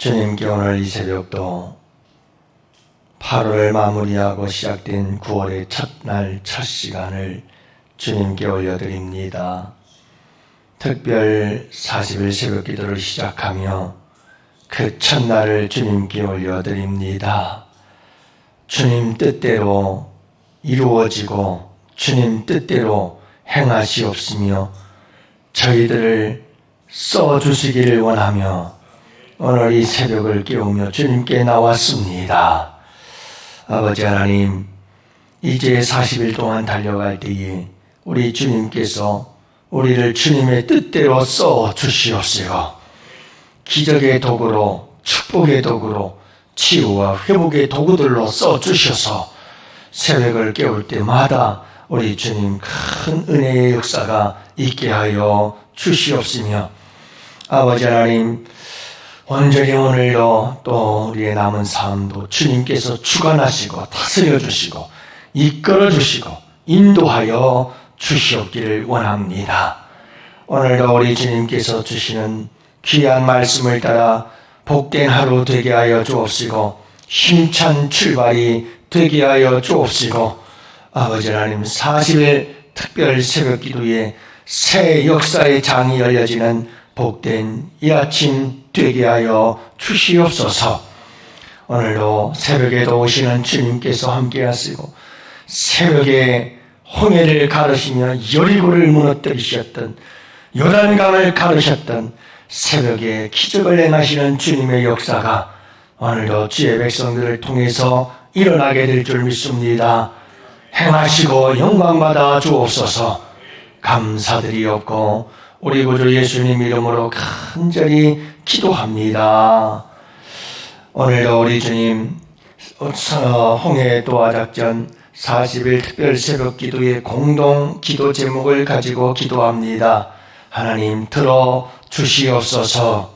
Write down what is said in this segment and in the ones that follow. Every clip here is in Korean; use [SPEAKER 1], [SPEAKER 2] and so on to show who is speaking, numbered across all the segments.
[SPEAKER 1] 주님께 오늘 이 새벽도 8월을 마무리하고 시작된 9월의 첫날 첫 시간을 주님께 올려드립니다. 특별 40일 새벽 기도를 시작하며 그 첫날을 주님께 올려드립니다. 주님 뜻대로 이루어지고 주님 뜻대로 행하시옵으며 저희들을 써주시기를 원하며 오늘 이 새벽을 깨우며 주님께 나왔습니다. 아버지 하나님, 이제 40일 동안 달려갈 때에 우리 주님께서 우리를 주님의 뜻대로 써주시옵시고 기적의 도구로, 축복의 도구로, 치유와 회복의 도구들로 써주셔서 새벽을 깨울 때마다 우리 주님 큰 은혜의 역사가 있게 하여 주시옵시며 아버지 하나님, 온전히 오늘도 또 우리의 남은 삶도 주님께서 주관하시고 다스려 주시고 이끌어 주시고 인도하여 주시옵기를 원합니다. 오늘도 우리 주님께서 주시는 귀한 말씀을 따라 복된 하루 되게 하여 주옵시고 힘찬 출발이 되게 하여 주옵시고 아버지 하나님 40일 특별 새벽 기도에 새 역사의 장이 열려지는 복된 이 아침 되게 하여 주시옵소서. 오늘도 새벽에도 오시는 주님께서 함께 하시고 새벽에 홍해를 가르시며 여리고를 무너뜨리셨던 요단강을 가르셨던 새벽에 기적을 행하시는 주님의 역사가 오늘도 주의 백성들을 통해서 일어나게 될 줄 믿습니다. 행하시고 영광받아 주옵소서. 감사드리옵고 우리 구주 예수님 이름으로 간절히 기도합니다. 오늘도 우리 주님 홍해 도하작전 40일 특별 새벽 기도의 공동 기도 제목을 가지고 기도합니다. 하나님 들어 주시옵소서.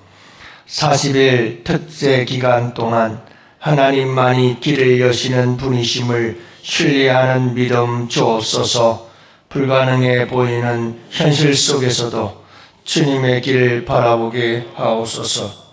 [SPEAKER 1] 40일 특세 기간 동안 하나님만이 길을 여시는 분이심을 신뢰하는 믿음 주옵소서. 불가능해 보이는 현실 속에서도 주님의 길을 바라보게 하옵소서.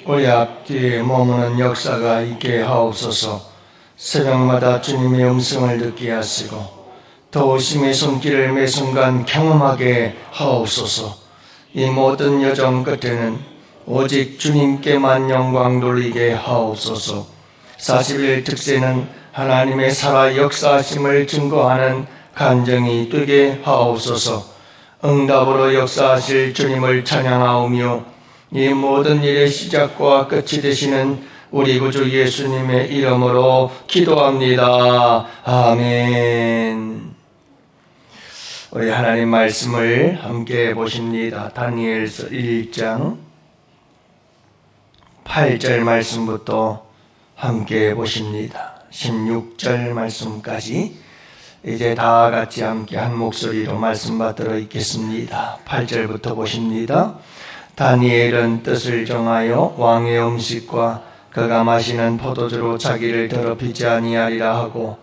[SPEAKER 1] 우리 앞뒤에 머무는 역사가 있게 하옵소서. 새벽마다 주님의 음성을 듣게 하시고 도우심의 손길을 매 순간 경험하게 하옵소서. 이 모든 여정 끝에는 오직 주님께만 영광 돌리게 하옵소서. 40일 특세는 하나님의 살아 역사하심을 증거하는 간증이 되게 하옵소서. 응답으로 역사하실 주님을 찬양하오며 이 모든 일의 시작과 끝이 되시는 우리 구주 예수님의 이름으로 기도합니다. 아멘. 우리 하나님 말씀을 함께 보십니다. 다니엘서 1장 8절 말씀부터 함께 보십니다. 16절 말씀까지 이제 다 같이 함께 한 목소리로 말씀 받들어 읽겠습니다. 8절부터 보십니다. 다니엘은 뜻을 정하여 왕의 음식과 그가 마시는 포도주로 자기를 더럽히지 아니하리라 하고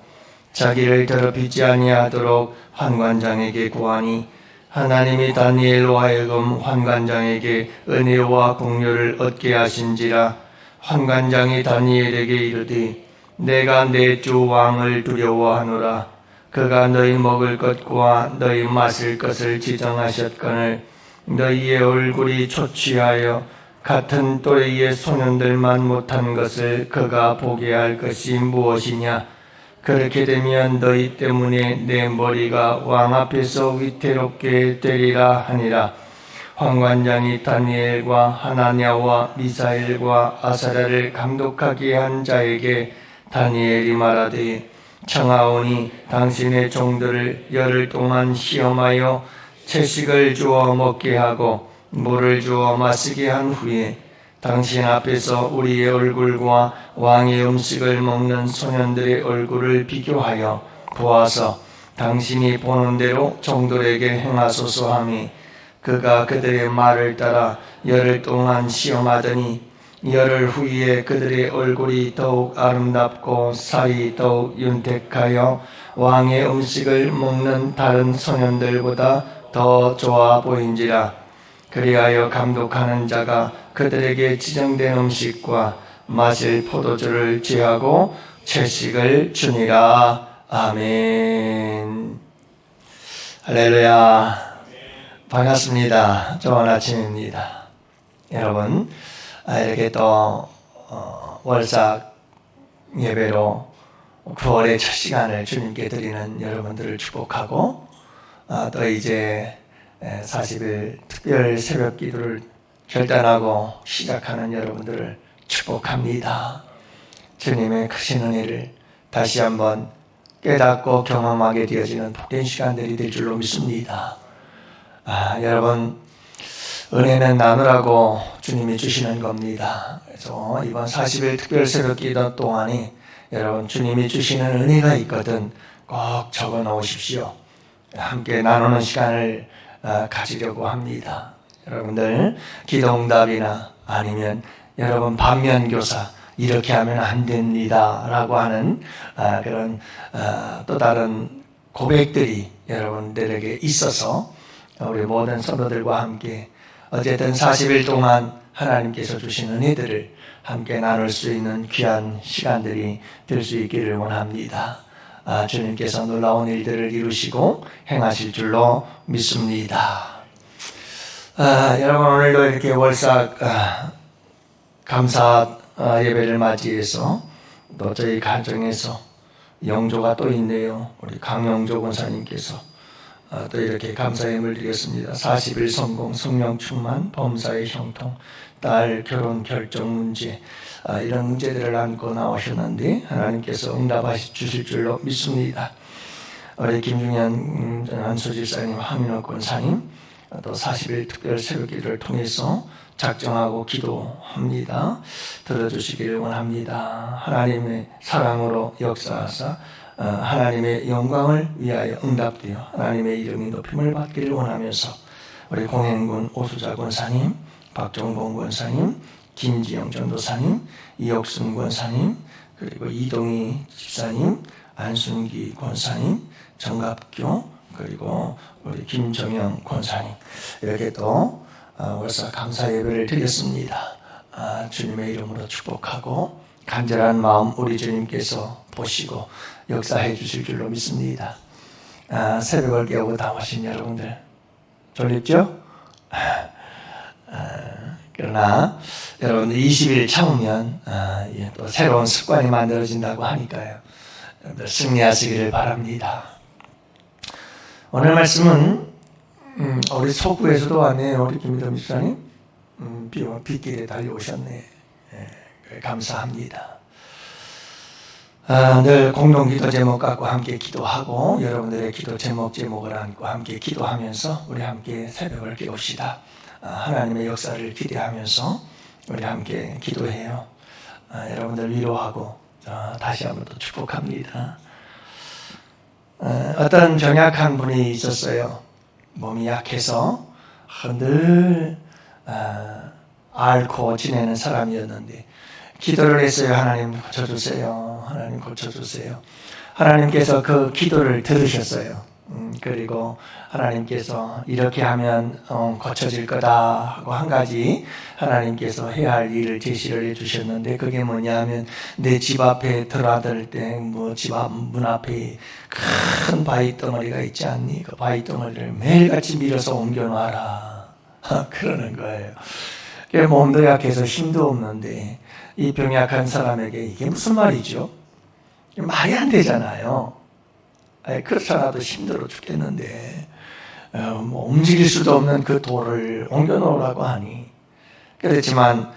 [SPEAKER 1] 자기를 더럽히지 아니하도록 환관장에게 구하니 하나님이 다니엘로 하여금 환관장에게 은혜와 공료를 얻게 하신지라. 환관장이 다니엘에게 이르되 내가 내 주 왕을 두려워하노라. 그가 너희 먹을 것과 너희 마실 것을 지정하셨거늘 너희의 얼굴이 초취하여 같은 또래의 소년들만 못한 것을 그가 보게 할 것이 무엇이냐. 그렇게 되면 너희 때문에 내 머리가 왕 앞에서 위태롭게 되리라 하니라. 환관장이 다니엘과 하나냐와 미사엘과 아사랴를 감독하게 한 자에게 다니엘이 말하되 청하오니 당신의 종들을 열흘 동안 시험하여 채식을 주어 먹게 하고 물을 주어 마시게 한 후에 당신 앞에서 우리의 얼굴과 왕의 음식을 먹는 소년들의 얼굴을 비교하여 보아서 당신이 보는 대로 종들에게 행하소서 하며 그가 그들의 말을 따라 열흘 동안 시험하더니 열흘 후에 그들의 얼굴이 더욱 아름답고 살이 더욱 윤택하여 왕의 음식을 먹는 다른 소년들보다 더 좋아 보인지라. 그리하여 감독하는 자가 그들에게 지정된 음식과 마실 포도주를 취하고 채식을 주니라. 아멘. 할렐루야. 반갑습니다. 좋은 아침입니다. 여러분, 이렇게 또 월삭 예배로 9월의 첫 시간을 주님께 드리는 여러분들을 축복하고, 또 이제 40일 특별 새벽 기도를 결단하고 시작하는 여러분들을 축복합니다. 주님의 크신 은혜를 다시 한번 깨닫고 경험하게 되어지는 복된 시간들이 될 줄로 믿습니다. 여러분, 은혜는 나누라고 주님이 주시는 겁니다. 그래서 이번 40일 특별 새벽 기도 동안에 여러분, 주님이 주시는 은혜가 있거든 꼭 적어 놓으십시오. 함께 나누는 시간을 가지려고 합니다. 여러분들 기도응답이나 아니면 여러분 반면교사 이렇게 하면 안 됩니다 라고 하는 그런 또 다른 고백들이 여러분들에게 있어서 우리 모든 성도들과 함께 어쨌든 40일 동안 하나님께서 주신 은혜들을 함께 나눌 수 있는 귀한 시간들이 될 수 있기를 원합니다. 주님께서 놀라운 일들을 이루시고 행하실 줄로 믿습니다. 여러분, 오늘도 이렇게 월삭 감사 예배를 맞이해서 또 저희 가정에서 영조가 또 있네요. 우리 강영조 권사님께서 또 이렇게 감사의 예물을 드렸습니다. 40일 성공, 성령 충만, 범사의 형통, 딸 결혼 결정 문제, 이런 문제들을 안고 나오셨는데 하나님께서 응답하시 주실 줄로 믿습니다. 우리 김중현 안수집사님, 황민호 권사님 또 40일 특별 새벽 기도를 통해서 작정하고 기도합니다. 들어주시기를 원합니다. 하나님의 사랑으로 역사하사 하나님의 영광을 위하여 응답되어 하나님의 이름이 높임을 받기를 원하면서 우리 공행군 오수자 권사님, 박종봉 권사님, 김지영 전도사님, 이옥순 권사님, 그리고 이동희 집사님, 안순기 권사님, 정갑교, 그리고 우리 김정영 권사님, 이렇게 또 월삭 감사 예배를 드렸습니다. 주님의 이름으로 축복하고 간절한 마음 우리 주님께서 보시고 역사해 주실 줄로 믿습니다. 새벽을 깨우고 나오신 여러분들 졸립죠? 그러나 여러분들 20일 참으면 또 새로운 습관이 만들어진다고 하니까요. 여러분들 승리하시기를 바랍니다. 오늘 말씀은 우리 서구에서도 왔네요. 우리 김민도 집사님 빗길에 달려오셨네. 감사합니다. 늘 공동기도 제목 갖고 함께 기도하고 여러분들의 기도 제목을 안고 함께 기도하면서 우리 함께 새벽을 깨웁시다. 하나님의 역사를 기대하면서 우리 함께 기도해요. 여러분들 위로하고 다시 한번 또 축복합니다. 어떤 병약한 분이 있었어요. 몸이 약해서 늘 앓고 지내는 사람이었는데 기도를 했어요. 하나님 고쳐주세요. 하나님 고쳐주세요. 하나님께서 그 기도를 들으셨어요. 그리고 하나님께서 이렇게 하면 고쳐질 거다 하고 한 가지 하나님께서 해야 할 일을 제시를 해주셨는데 그게 뭐냐면 내 집 앞에 들어들 때 집 앞 문 앞에 큰 바위 덩어리가 있지 않니? 그 바위 덩어리를 매일같이 밀어서 옮겨놔라 그러는 거예요. 몸도 약해서 힘도 없는데 이 병약한 사람에게 이게 무슨 말이죠? 말이 안 되잖아요. 그렇잖아도 힘들어 죽겠는데 움직일 수도 없는 그 돌을 옮겨놓으라고 하니 그렇지만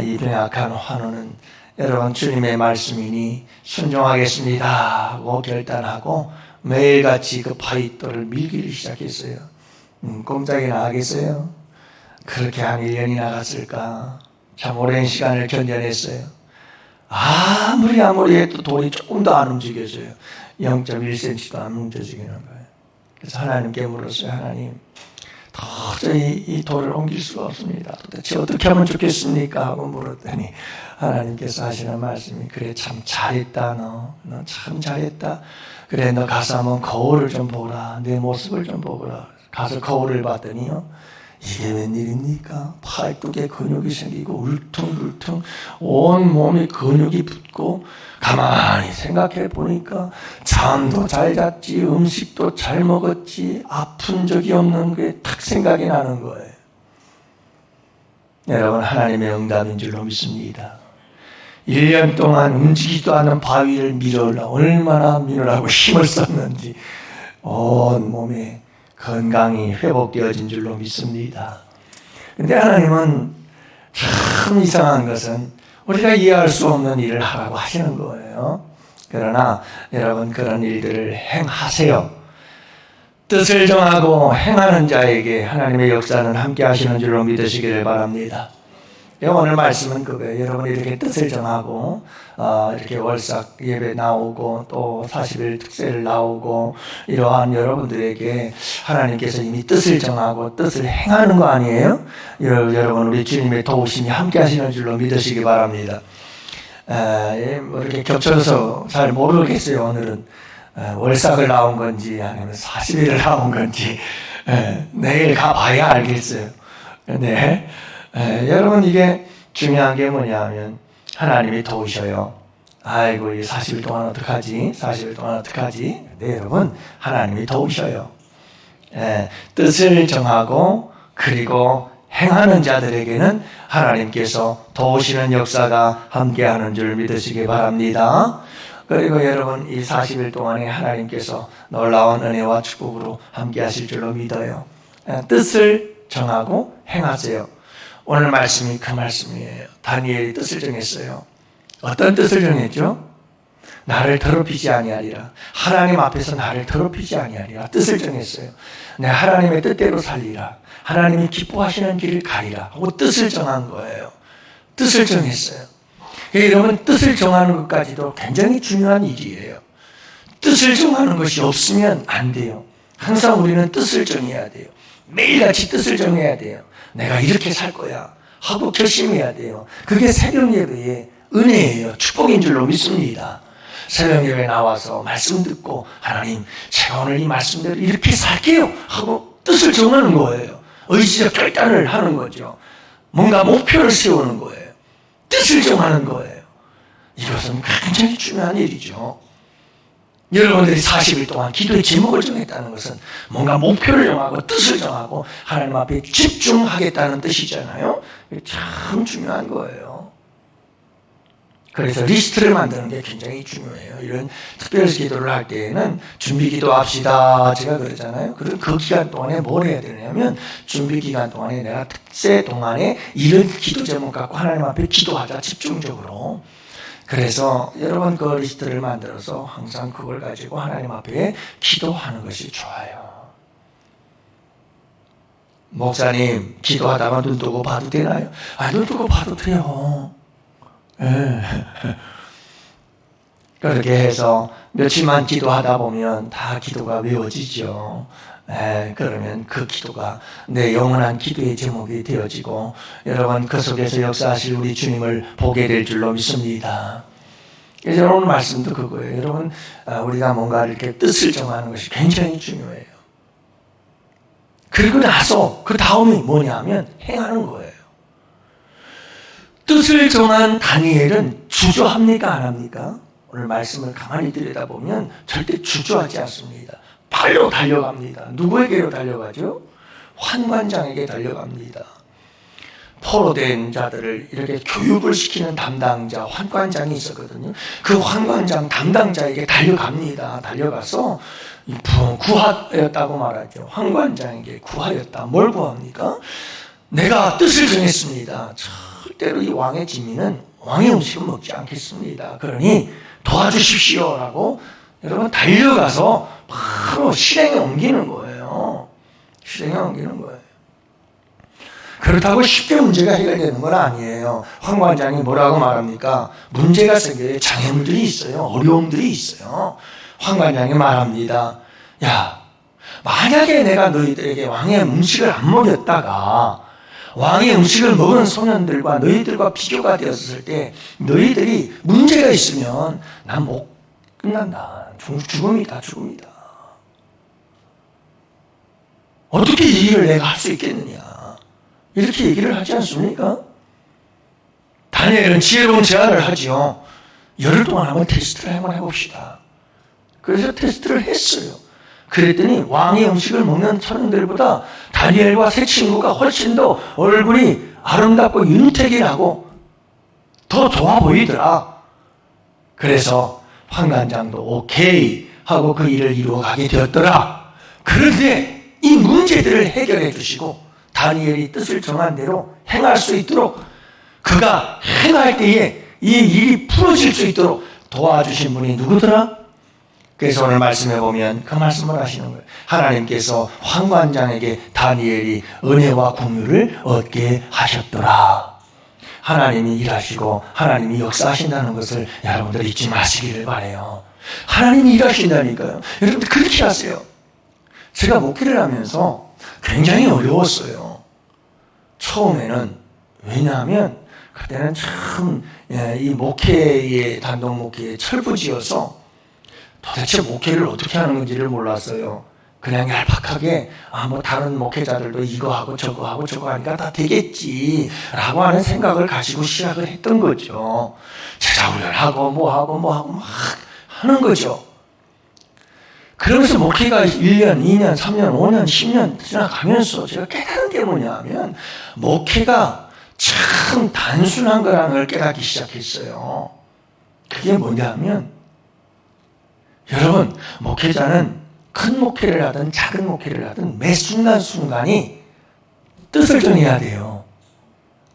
[SPEAKER 1] 이 병약한 환우는 여러분 주님의 말씀이니 순종하겠습니다 하고 결단하고 매일같이 그 파이터를 밀기를 시작했어요. 꼼짝이나 하겠어요? 그렇게 한 1년이나 갔을까? 참 오랜 시간을 견뎌냈어요. 아무리 해도 돌이 조금 더 안 움직여져요. 0.1cm도 안 움직이는 거예요. 그래서 하나님께 물었어요. 하나님, 도저히 이 돌을 옮길 수가 없습니다. 도대체 어떻게 하면 좋겠습니까? 하고 물었더니 하나님께서 하시는 말씀이, 그래 참 잘했다. 너 참 잘했다. 그래 너 가서 한번 거울을 좀 보라. 내 모습을 좀 보거라. 가서 거울을 봤더니요, 이게 웬일입니까? 팔뚝에 근육이 생기고 울퉁불퉁 온 몸이 근육이 붙고, 가만히 생각해 보니까 잠도 잘 잤지, 음식도 잘 먹었지, 아픈 적이 없는 게 딱 생각이 나는 거예요. 여러분, 하나님의 응답인 줄로 믿습니다. 1년 동안 움직이지도 않은 바위를 밀으려 얼마나 밀으라고 힘을 썼는지 온 몸에 건강이 회복되어진 줄로 믿습니다. 근데 하나님은 참 이상한 것은 우리가 이해할 수 없는 일을 하라고 하시는 거예요. 그러나 여러분, 그런 일들을 행하세요. 뜻을 정하고 행하는 자에게 하나님의 역사는 함께 하시는 줄로 믿으시기를 바랍니다. 오늘 말씀은 그거예요. 여러분이 이렇게 뜻을 정하고 이렇게 월삭 예배 나오고 또 40일 특세를 나오고 이러한 여러분들에게 하나님께서 이미 뜻을 정하고 뜻을 행하는 거 아니에요? 여러분, 우리 주님의 도우심이 함께 하시는 줄로 믿으시기 바랍니다. 이렇게 겹쳐서 잘 모르겠어요. 오늘은 월삭을 나온 건지 아니면 40일을 나온 건지 내일 가봐야 알겠어요. 네. 여러분, 이게 중요한 게 뭐냐면 하나님이 도우셔요. 아이고, 이 40일 동안 어떡하지? 40일 동안 어떡하지? 네, 여러분, 하나님이 도우셔요. 뜻을 정하고 그리고 행하는 자들에게는 하나님께서 도우시는 역사가 함께하는 줄 믿으시기 바랍니다. 그리고 여러분, 이 40일 동안에 하나님께서 놀라운 은혜와 축복으로 함께하실 줄로 믿어요. 뜻을 정하고 행하세요. 오늘 말씀이 그 말씀이에요. 다니엘이 뜻을 정했어요. 어떤 뜻을 정했죠? 나를 더럽히지 아니하리라. 하나님 앞에서 나를 더럽히지 아니하리라. 뜻을 정했어요. 내 하나님의 뜻대로 살리라. 하나님이 기뻐하시는 길을 가리라 하고 뜻을 정한 거예요. 뜻을 정했어요. 여러분, 뜻을 정하는 것까지도 굉장히 중요한 일이에요. 뜻을 정하는 것이 없으면 안 돼요. 항상 우리는 뜻을 정해야 돼요. 매일같이 뜻을 정해야 돼요. 내가 이렇게 살 거야 하고 결심해야 돼요. 그게 새벽 예배의 은혜예요. 축복인 줄로 믿습니다. 새벽 예배 나와서 말씀 듣고, 하나님, 제가 오늘 이 말씀대로 이렇게 살게요 하고 뜻을 정하는 거예요. 의지적 결단을 하는 거죠. 뭔가 목표를 세우는 거예요. 뜻을 정하는 거예요. 이것은 굉장히 중요한 일이죠. 여러분들이 40일 동안 기도의 제목을 정했다는 것은 뭔가 목표를 정하고 뜻을 정하고 하나님 앞에 집중하겠다는 뜻이잖아요. 이게 참 중요한 거예요. 그래서 리스트를 만드는 게 굉장히 중요해요. 이런 특별 기도를 할 때에는 준비 기도합시다 제가 그러잖아요. 그럼 그 기간 동안에 뭘 해야 되냐면, 준비 기간 동안에 내가 특세 동안에 이런 기도 제목 갖고 하나님 앞에 기도하자, 집중적으로. 그래서 여러분, 그 리스트를 만들어서 항상 그걸 가지고 하나님 앞에 기도하는 것이 좋아요. 목사님, 기도하다가 눈 뜨고 봐도 되나요? 눈 뜨고 봐도 돼요. 그렇게 해서 며칠만 기도하다 보면 다 기도가 외워지죠. 그러면 그 기도가 내 영원한 기도의 제목이 되어지고, 여러분, 그 속에서 역사하실 우리 주님을 보게 될 줄로 믿습니다. 그래서 오늘 말씀도 그거예요. 여러분, 우리가 뭔가 이렇게 뜻을 정하는 것이 굉장히 중요해요. 그리고 나서 그 다음이 뭐냐면 행하는 거예요. 뜻을 정한 다니엘은 주저합니까, 안 합니까? 오늘 말씀을 가만히 들여다보면 절대 주저하지 않습니다. 발로 달려갑니다. 누구에게로 달려가죠? 환관장에게 달려갑니다. 포로된 자들을 이렇게 교육을 시키는 담당자, 환관장이 있었거든요. 그 환관장 담당자에게 달려갑니다. 달려가서 구하였다고 말하죠. 환관장에게 구하였다. 뭘 구합니까? 내가 뜻을 정했습니다. 절대로 이 왕의 진미는 왕의 음식을 먹지 않겠습니다. 그러니 도와주십시오라고 여러분 달려가서 바로 실행에 옮기는 거예요. 실행에 옮기는 거예요. 그렇다고 쉽게 문제가 해결되는 건 아니에요. 황 관장이 뭐라고 말합니까? 문제가 생겨요. 장애물들이 있어요. 어려움들이 있어요. 황 관장이 말합니다. 야, 만약에 내가 너희들에게 왕의 음식을 안 먹였다가 왕의 음식을 먹은 소년들과 너희들과 비교가 되었을 때 너희들이 문제가 있으면 난 못 끝난다. 죽음이다. 죽음이다. 어떻게 이 일을 내가 할 수 있겠느냐. 이렇게 얘기를 하지 않습니까? 다니엘은 지혜로운 제안을 하지요. 열흘 동안 한번 테스트를 한번 해봅시다. 그래서 테스트를 했어요. 그랬더니 왕의 음식을 먹는 소년들보다 다니엘과 세 친구가 훨씬 더 얼굴이 아름답고 윤택이 나고 더 좋아 보이더라. 그래서 황관장도 오케이 하고 그 일을 이루어가게 되었더라. 그런데 이 문제들을 해결해 주시고 다니엘이 뜻을 정한 대로 행할 수 있도록 그가 행할 때에 이 일이 풀어질 수 있도록 도와주신 분이 누구더라? 그래서 오늘 말씀해 보면 그 말씀을 하시는 거예요. 하나님께서 황관장에게 다니엘이 은혜와 긍휼을 얻게 하셨더라. 하나님이 일하시고 하나님이 역사하신다는 것을 여러분들 잊지 마시기를 바라요. 하나님이 일하신다니까요. 여러분들 그렇게 하세요. 제가 목회를 하면서 굉장히 어려웠어요. 처음에는. 왜냐하면 그때는 참 이 목회의 단독 목회의 철부지여서 도대체 목회를 어떻게 하는 건지를 몰랐어요. 그냥 얄팍하게 뭐 다른 목회자들도 이거 하고 저거 하고 저거 하니까 다 되겠지라고 하는 생각을 가지고 시작을 했던 거죠. 제자훈련하고 뭐하고 막 하는 거죠. 그러면서 목회가 1년, 2년, 3년, 5년, 10년 지나가면서 제가 깨달은 게 뭐냐면 목회가 참 단순한 거라는 걸 깨닫기 시작했어요. 그게 뭐냐면 여러분, 목회자는 큰 목회를 하든 작은 목회를 하든 매 순간순간이 뜻을 정해야 돼요.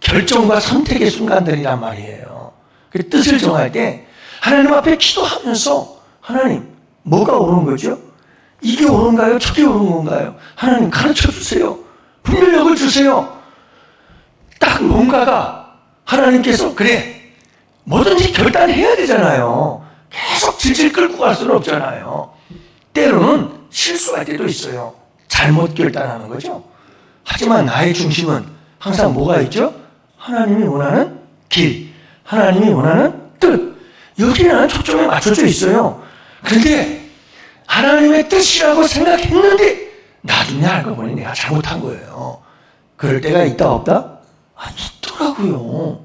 [SPEAKER 1] 결정과 선택의 순간들이란 말이에요. 그 뜻을 정할 때 하나님 앞에 기도하면서 하나님, 뭐가 옳은 거죠? 이게 옳은가요? 저게 옳은 건가요? 하나님 가르쳐 주세요. 분별력을 주세요. 딱 뭔가가 하나님께서 그래, 뭐든지 결단해야 되잖아요. 계속 질질 끌고 갈 수는 없잖아요. 때로는 실수할 때도 있어요. 잘못 결단하는 거죠. 하지만 나의 중심은 항상 뭐가 있죠? 하나님이 원하는 길, 하나님이 원하는 뜻. 여기에 나는 초점에 맞춰져 있어요. 그런데 하나님의 뜻이라고 생각했는데 나중에 알고 보니 내가 잘못한 거예요. 그럴 때가 있다 없다? 있더라고요.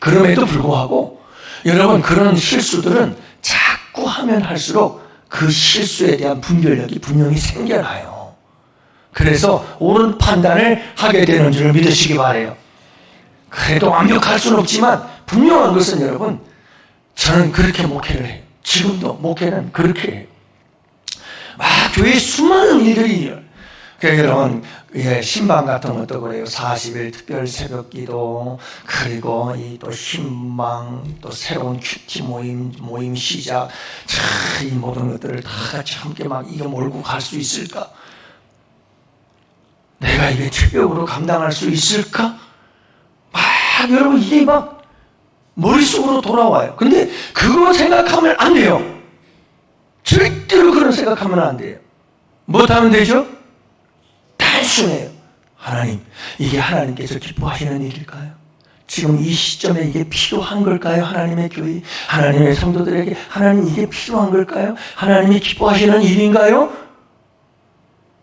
[SPEAKER 1] 그럼에도 불구하고 여러분, 그런 실수들은 자꾸 하면 할수록 그 실수에 대한 분별력이 분명히 생겨나요. 그래서 옳은 판단을 하게 되는 줄 믿으시기 바라요. 그래도 완벽할 수는 없지만 분명한 것은 여러분, 저는 그렇게 목회를 해요. 지금도 목회는 그렇게 해요. 막 교회에 수많은 일들이 그러니까 여러분, 신방 같은 것도 그래요. 40일 특별 새벽 기도, 그리고 또 신방, 또 새로운 큐티 모임 시작. 이 모든 것들을 다 같이 함께 막 이거 몰고 갈 수 있을까? 내가 이게 체력으로 감당할 수 있을까? 막 여러분, 이게 막 머릿속으로 돌아와요. 근데 그거 생각하면 안 돼요. 절대로 그런 생각하면 안 돼요. 못하면 되죠? 단순해요. 하나님, 이게 하나님께서 기뻐하시는 일일까요? 지금 이 시점에 이게 필요한 걸까요? 하나님의 교회, 하나님의 성도들에게 하나님 이게 필요한 걸까요? 하나님이 기뻐하시는 일인가요?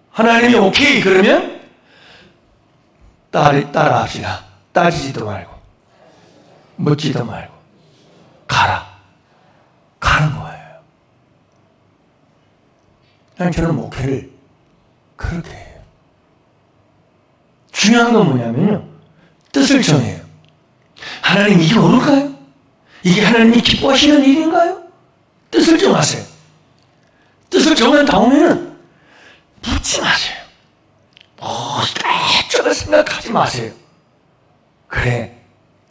[SPEAKER 1] 하나님이 오케이 그러면 따라합시다. 따지지도 말고 묻지도 말고 가라. 가는 거예요. 저는 목회를 그렇게 해요. 중요한 건 뭐냐면요, 뜻을 정해요. 하나님, 이게 옳을까요? 이게 하나님이 기뻐하시는 일인가요? 뜻을 정하세요. 뜻을 정한 다음에는 묻지 마세요. 딴 거 생각하지 마세요. 그래,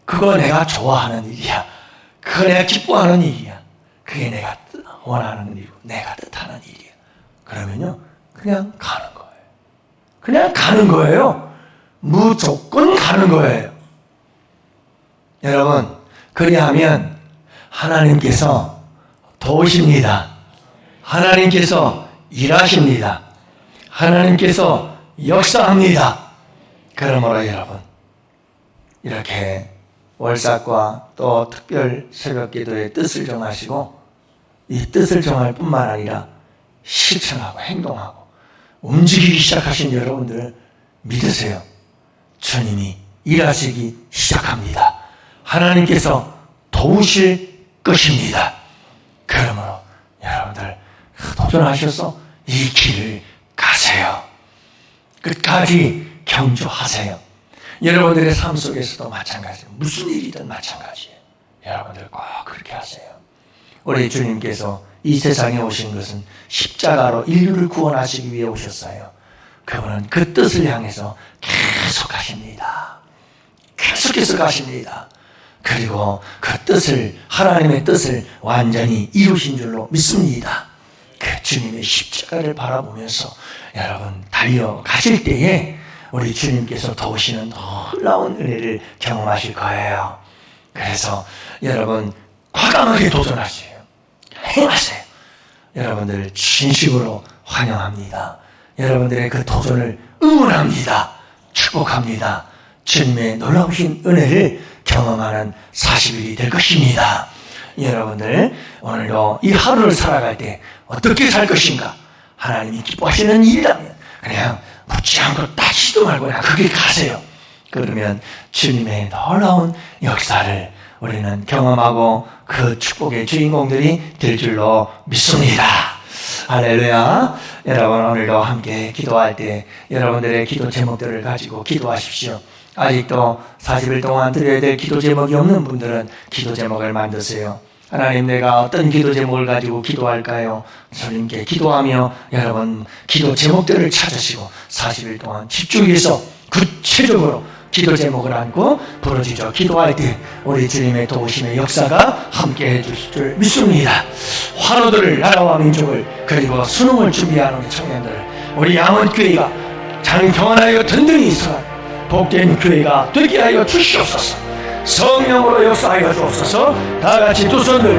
[SPEAKER 1] 그거 내가 좋아하는 일이야. 그거 내가 기뻐하는 일이야. 그게 내가 원하는 일이고 내가 뜻하는 일이야. 그러면요, 그냥 가는 거예요. 그냥 가는 거예요. 무조건 가는 거예요. 여러분, 그리하면 하나님께서 도우십니다. 하나님께서 일하십니다. 하나님께서 역사합니다. 그러므로 여러분, 이렇게 월삭과 또 특별 새벽기도의 뜻을 정하시고 이 뜻을 정할 뿐만 아니라 실천하고 행동하고 움직이기 시작하신 여러분들 믿으세요. 주님이 일하시기 시작합니다. 하나님께서 도우실 것입니다. 그러므로 여러분들 도전하셔서 이 길을 가세요. 끝까지 경주하세요. 여러분들의 삶 속에서도 마찬가지예요. 무슨 일이든 마찬가지예요. 여러분들 꼭 그렇게 하세요. 우리 주님께서 이 세상에 오신 것은 십자가로 인류를 구원하시기 위해 오셨어요. 그분은 그 뜻을 향해서 계속 가십니다. 계속해서 가십니다. 그리고 그 뜻을, 하나님의 뜻을 완전히 이루신 줄로 믿습니다. 그 주님의 십자가를 바라보면서 여러분 달려가실 때에 우리 주님께서 도우시는 놀라운 은혜를 경험하실 거예요. 그래서 여러분 과감하게 도전하세요. 행하세요. 여러분들 진심으로 환영합니다. 여러분들의 그 도전을 응원합니다. 축복합니다. 주님의 놀라우신 은혜를 경험하는 40일이 될 것입니다. 여러분들 오늘도 이 하루를 살아갈 때 어떻게 살 것인가? 하나님이 기뻐하시는 일이라면 그냥 묻지 않고 따지지도 말고 그냥 거기 가세요. 그러면 주님의 놀라운 역사를 우리는 경험하고 그 축복의 주인공들이 될 줄로 믿습니다. 할렐루야. 여러분 오늘도 함께 기도할 때 여러분들의 기도 제목들을 가지고 기도하십시오. 아직도 40일 동안 드려야 될 기도 제목이 없는 분들은 기도 제목을 만드세요. 하나님, 내가 어떤 기도 제목을 가지고 기도할까요? 주님께 기도하며 여러분 기도 제목들을 찾으시고 40일 동안 집중해서 구체적으로 기도 제목을 안고 부르짖어 기도할 때 우리 주님의 도우심의 역사가 함께 해주실 줄 믿습니다. 환우들을, 나라와 민족을, 그리고 수능을 준비하는 우리 청년들을 우리 양원교회가 장평안하여 든든히 있어 복된 교회가 되게 하여 주시옵소서. 성령으로 역사하여 주옵소서. 다같이 두 손을